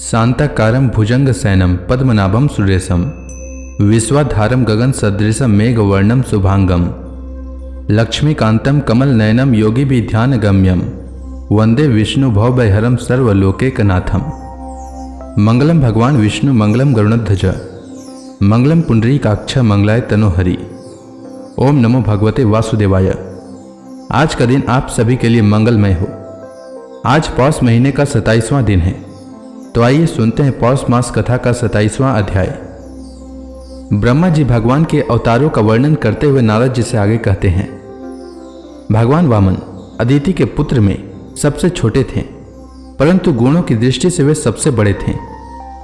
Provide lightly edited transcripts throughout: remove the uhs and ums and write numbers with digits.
शांताकारं भुजंगशयनं पद्मनाभं सुरेशं विश्वाधारं गगनसदृशं मेघवर्णं शुभांगं लक्ष्मीकान्तं कमलनयनं योगिभिध्यानगम्यं वंदे विष्णु भवभयहरं सर्वलोकैकनाथं। मंगलम भगवान विष्णु मंगलम गरुड़ध्वज मंगलम पुंडरीकाक्ष मंगलाय तनोहरि। ओम नमो भगवते वासुदेवाय। आज का दिन आप सभी के लिए मंगलमय हो। आज पौष महीने का 27वां दिन है, तो आइए सुनते हैं पौष मास कथा का 27वां अध्याय। ब्रह्मा जी भगवान के अवतारों का वर्णन करते हुए नारद जी से आगे कहते हैं। भगवान वामन अदिति के पुत्र में सबसे छोटे थे, परंतु गुणों की दृष्टि से वे सबसे बड़े थे,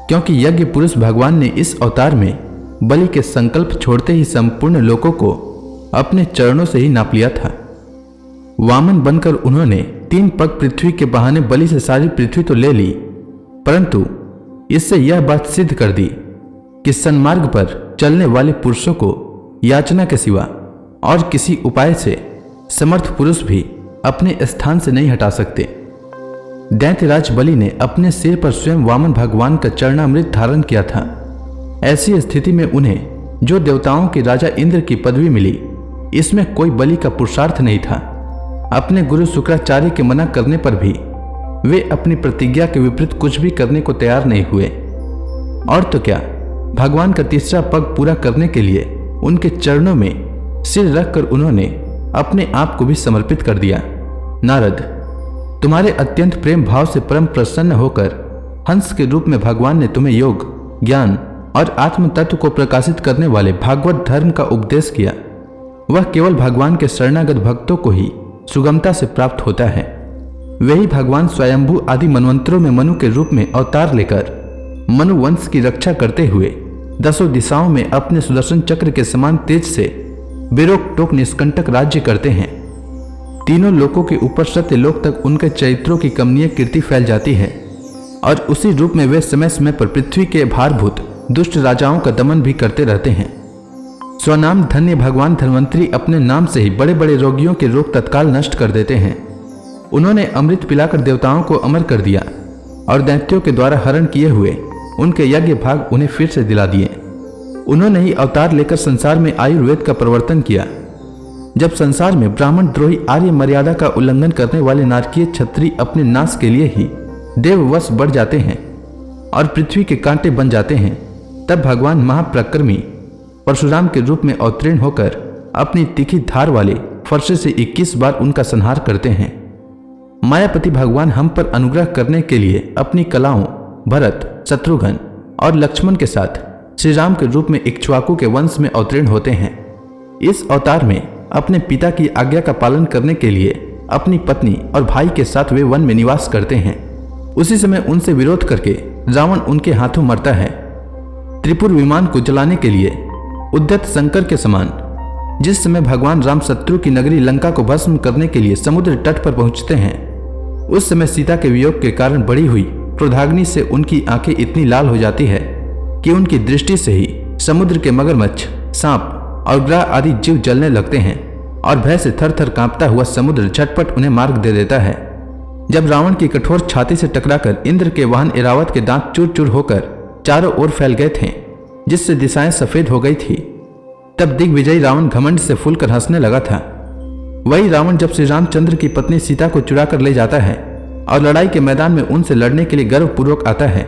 क्योंकि यज्ञ पुरुष भगवान ने इस अवतार में बलि के संकल्प छोड़ते ही संपूर्ण लोकों को अपने चरणों से ही नाप लिया था। वामन बनकर उन्होंने 3 पग पृथ्वी के बहाने बलि से सारी पृथ्वी तो ले ली, परंतु इससे यह बात सिद्ध कर दी कि सन्मार्ग पर चलने वाले पुरुषों को याचना के सिवा और किसी उपाय से समर्थ पुरुष भी अपने स्थान से नहीं हटा सकते। दैत्यराज बलि ने अपने सिर पर स्वयं वामन भगवान का चरणामृत धारण किया था। ऐसी स्थिति में उन्हें जो देवताओं के राजा इंद्र की पदवी मिली, इसमें कोई बलि का पुरुषार्थ नहीं था। अपने गुरु शुक्राचार्य के मना करने पर भी वे अपनी प्रतिज्ञा के विपरीत कुछ भी करने को तैयार नहीं हुए। और तो क्या, भगवान का तीसरा पग पूरा करने के लिए उनके चरणों में सिर रखकर उन्होंने अपने आप को भी समर्पित कर दिया। नारद, तुम्हारे अत्यंत प्रेम भाव से परम प्रसन्न होकर हंस के रूप में भगवान ने तुम्हें योग, ज्ञान और आत्म तत्व को प्रकाशित करने वाले भागवत धर्म का उपदेश किया। वह केवल भगवान के शरणागत भक्तों को ही सुगमता से प्राप्त होता है। वही भगवान स्वयंभू आदि मनवंतरों में मनु के रूप में अवतार लेकर मनु वंश की रक्षा करते हुए 10 दिशाओं में अपने सुदर्शन चक्र के समान तेज से बेरोक टोक निष्कंटक राज्य करते हैं। तीनों लोकों के ऊपर सत्य लोक तक उनके चरित्रों की कमनीय कीर्ति फैल जाती है, और उसी रूप में वे समय समय पर पृथ्वी के भारभूत दुष्ट राजाओं का दमन भी करते रहते हैं। स्वनाम धन्य भगवान धन्वंतरी अपने नाम से ही बड़े बड़े रोगियों के रोग तत्काल नष्ट कर देते हैं। उन्होंने अमृत पिलाकर देवताओं को अमर कर दिया और दैत्यों के द्वारा हरण किए हुए उनके यज्ञ भाग उन्हें फिर से दिला दिए। उन्होंने ही अवतार लेकर संसार में आयुर्वेद का प्रवर्तन किया। जब संसार में ब्राह्मण द्रोही आर्य मर्यादा का उल्लंघन करने वाले नारकीय क्षत्रिय अपने नाश के लिए ही देववश बढ़ जाते हैं और पृथ्वी के कांटे बन जाते हैं, तब भगवान महाप्रक्रमी परशुराम के रूप में अवतीर्ण होकर अपनी तीखी धार वाले फरसे से 21 बार उनका संहार करते हैं। मायापति भगवान हम पर अनुग्रह करने के लिए अपनी कलाओं भरत, शत्रुघ्न और लक्ष्मण के साथ श्री राम के रूप में इक्ष्वाकु के वंश में अवतीर्ण होते हैं। इस अवतार में अपने पिता की आज्ञा का पालन करने के लिए अपनी पत्नी और भाई के साथ वे वन में निवास करते हैं। उसी समय उनसे विरोध करके रावण उनके हाथों मरता है। त्रिपुर विमान को जलाने के लिए उद्यत शंकर के समान जिस समय भगवान राम शत्रु की नगरी लंका को भस्म करने के लिए समुद्र तट पर पहुंचते हैं, उस समय सीता के वियोग के कारण बढ़ी हुई क्रोधाग्नि से उनकी आंखें इतनी लाल हो जाती है कि उनकी दृष्टि से ही समुद्र के मगरमच्छ, सांप और ग्रह आदि जीव जलने लगते हैं और भय से थर थर कांपता हुआ समुद्र झटपट उन्हें मार्ग दे देता है। जब रावण की कठोर छाती से टकराकर इंद्र के वाहन ऐरावत के दांत चूर चूर होकर चारों ओर फैल गए थे, जिससे दिशाएं सफेद हो गई थी, तब दिग्विजयी रावण घमंड से फूलकर हंसने लगा था। वही रावण जब श्री रामचंद्र की पत्नी सीता को चुरा कर ले जाता है और लड़ाई के मैदान में उनसे लड़ने के लिए गर्वपूर्वक आता है,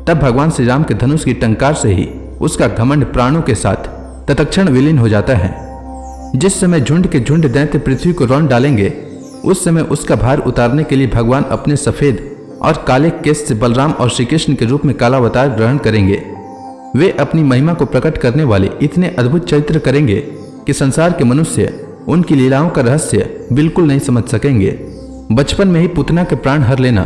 तब भगवान श्री राम के धनुष की टंकार से ही उसका घमंड प्राणों के साथ तत्क्षण विलीन हो जाता है। जिस समय झुंड के झुंड दैत्य पृथ्वी को रौंद डालेंगे, उस समय उसका भार उतारने के लिए भगवान अपने सफेद और काले केश से बलराम और श्री कृष्ण के रूप में काला अवतार ग्रहण करेंगे। वे अपनी महिमा को प्रकट करने वाले इतने अद्भुत चरित्र करेंगे कि संसार के मनुष्य उनकी लीलाओं का रहस्य बिल्कुल नहीं समझ सकेंगे। बचपन में ही पुतना के प्राण हर लेना,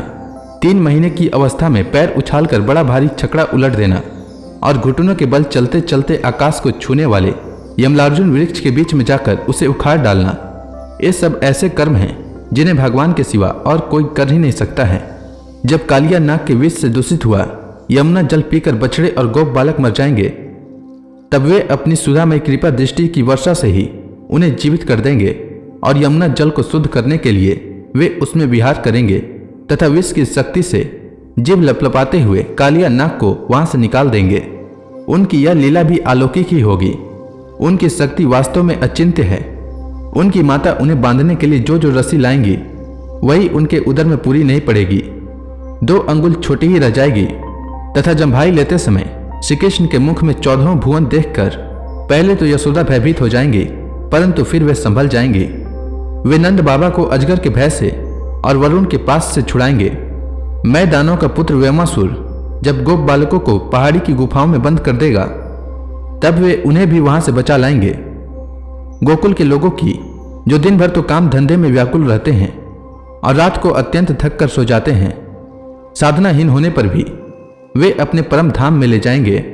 3 महीने की अवस्था में पैर उछालकर बड़ा भारी छकड़ा उलट देना और घुटनों के बल चलते चलते आकाश को छूने वाले यमलार्जुन वृक्ष के बीच में जाकर उसे उखाड़ डालना, ये सब ऐसे कर्म हैं जिन्हें भगवान के सिवा और कोई कर ही नहीं सकता है। जब कालिया नाग के विष से दूषित हुआ यमुना जल पीकर बछड़े और गोप बालक मर जाएंगे, तब वे अपनी सुधामय कृपा दृष्टि की वर्षा से ही उन्हें जीवित कर देंगे और यमुना जल को शुद्ध करने के लिए वे उसमें विहार करेंगे तथा विष की शक्ति से जीभ लपलपाते हुए कालिया नाग को वहां से निकाल देंगे। उनकी यह लीला भी अलौकिक ही होगी। उनकी शक्ति वास्तव में अचिंत्य है। उनकी माता उन्हें बांधने के लिए जो जो रस्सी लाएंगी वही उनके उदर में पूरी नहीं पड़ेगी। 2 अंगुल छोटी ही रह जाएगी तथा जम्भाई लेते समय श्री कृष्ण के मुख में 14 भुवन देखकर पहले तो यशोदा भयभीत हो जाएंगी, परंतु फिर वे संभल जाएंगी। वे नंद बाबा को अजगर के भय से और वरुण के पास से छुड़ाएंगे। मैं दानव का पुत्र वेमासुर जब गोप बालकों को पहाड़ी की गुफाओं में बंद कर देगा तब वे उन्हें भी वहां से बचा लाएंगे। गोकुल के लोगों की जो दिन भर तो काम धंधे में व्याकुल रहते हैं और रात को अत्यंत थक कर सो जाते हैं, साधनाहीन होने पर भी वे अपने परम धाम में ले जाएंगे।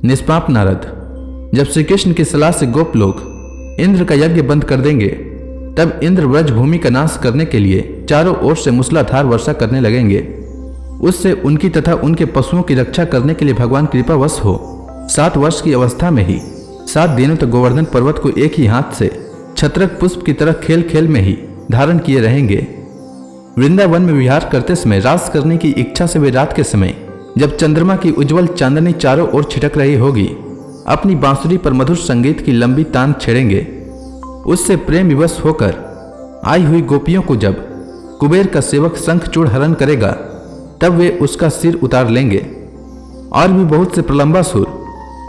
निष्पाप नारद, जब श्री कृष्ण की सलाह से गोप लोग इंद्र का यज्ञ बंद कर देंगे तब इंद्र व्रज भूमि का नाश करने के लिए चारों ओर से मूसलाधार वर्षा करने लगेंगे। उससे उनकी तथा उनके पशुओं की रक्षा करने के लिए भगवान कृपावश हो 7 वर्ष की अवस्था में ही 7 दिनों तक गोवर्धन पर्वत को एक ही हाथ से छत्रक पुष्प की तरह खेल खेल में ही धारण किए रहेंगे। वृंदावन में विहार करते समय रास करने की इच्छा से वे रात के समय जब चंद्रमा की उज्जवल चांदनी चारों ओर छिटक रही होगी अपनी बांसुरी पर मधुर संगीत की लंबी तान छेड़ेंगे। उससे प्रेम विवश होकर आई हुई गोपियों को जब कुबेर का सेवक शंखचूड़ हरण करेगा तब वे उसका सिर उतार लेंगे। और भी बहुत से प्रलंबासुर,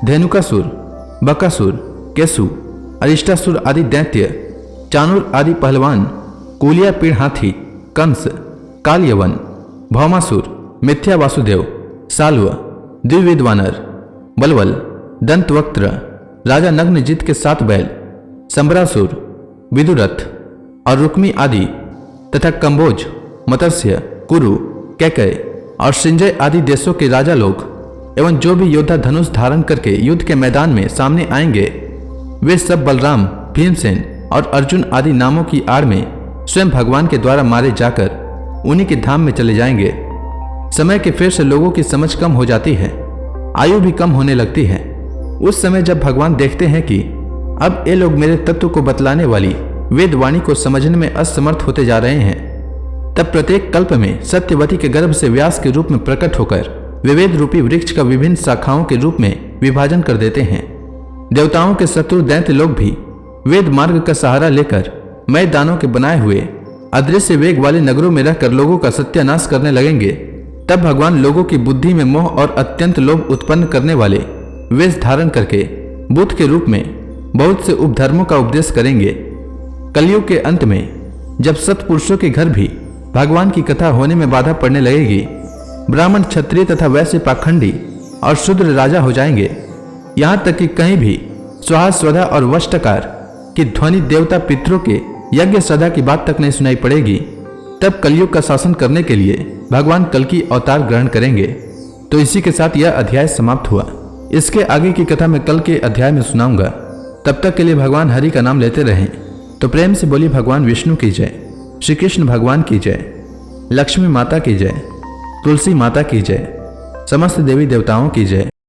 धेनुकासुर, बकासुर, केसु, अरिष्टासुर आदि दैत्य, चाणूर आदि पहलवान, कुलिया पीड़ हाथी, कंस, कालयवन, भौमासुर, मिथ्या वासुदेव, साल्व, द्विविध वानर, बलवल, दंतवक्त्र, राजा नग्नजित के 7 बैल, संबरासुर, विदुरथ और रुक्मी आदि तथा कंबोज, मत्स्य, कुरु, कैकय और सिंजय आदि देशों के राजा लोग एवं जो भी योद्धा धनुष धारण करके युद्ध के मैदान में सामने आएंगे, वे सब बलराम, भीमसेन और अर्जुन आदि नामों की आड़ में स्वयं भगवान के द्वारा मारे जाकर उन्हीं के धाम में चले जाएंगे। समय के फेर से लोगों की समझ कम हो जाती है, आयु भी कम होने लगती है। उस समय जब भगवान देखते हैं कि अब ये लोग मेरे तत्व को बतलाने वाली वेद वाणी को समझने में असमर्थ होते जा रहे हैं, तब प्रत्येक कल्प में सत्यवती के गर्भ से व्यास के रूप में प्रकट होकर वे वेद रूपी वृक्ष का विभिन्न शाखाओं के रूप में विभाजन कर देते हैं। देवताओं के शत्रु दैत्य लोग भी वेद मार्ग का सहारा लेकर मैं दानों के बनाए हुए अदृश्य वेग वाले नगरों में रहकर लोगों का सत्यानाश करने लगेंगे। तब भगवान लोगों की बुद्धि में मोह और अत्यंत लोभ उत्पन्न करने वाले वेश धारण करके बुद्ध के रूप में बहुत से उपधर्मों का उपदेश करेंगे। कलयुग के अंत में जब सत्पुरुषों के घर भी भगवान की कथा होने में बाधा पड़ने लगेगी, ब्राह्मण, क्षत्रिय तथा वैश्य पाखंडी और शूद्र राजा हो जाएंगे। यहाँ तक कि कहीं भी स्वाहा स्वधा और वष्टकार की ध्वनि देवता पितरों के यज्ञ सदा की बात तक नहीं सुनाई पड़ेगी। तब कलयुग का शासन करने के लिए भगवान कल की अवतार ग्रहण करेंगे। तो इसी के साथ यह अध्याय समाप्त हुआ। इसके आगे की कथा मैं कल के अध्याय में सुनाऊंगा। तब तक के लिए भगवान हरि का नाम लेते रहें। तो प्रेम से बोली भगवान विष्णु की जय, श्री कृष्ण भगवान की जय, लक्ष्मी माता की जय, तुलसी माता की जय, समस्त देवी देवताओं की जय।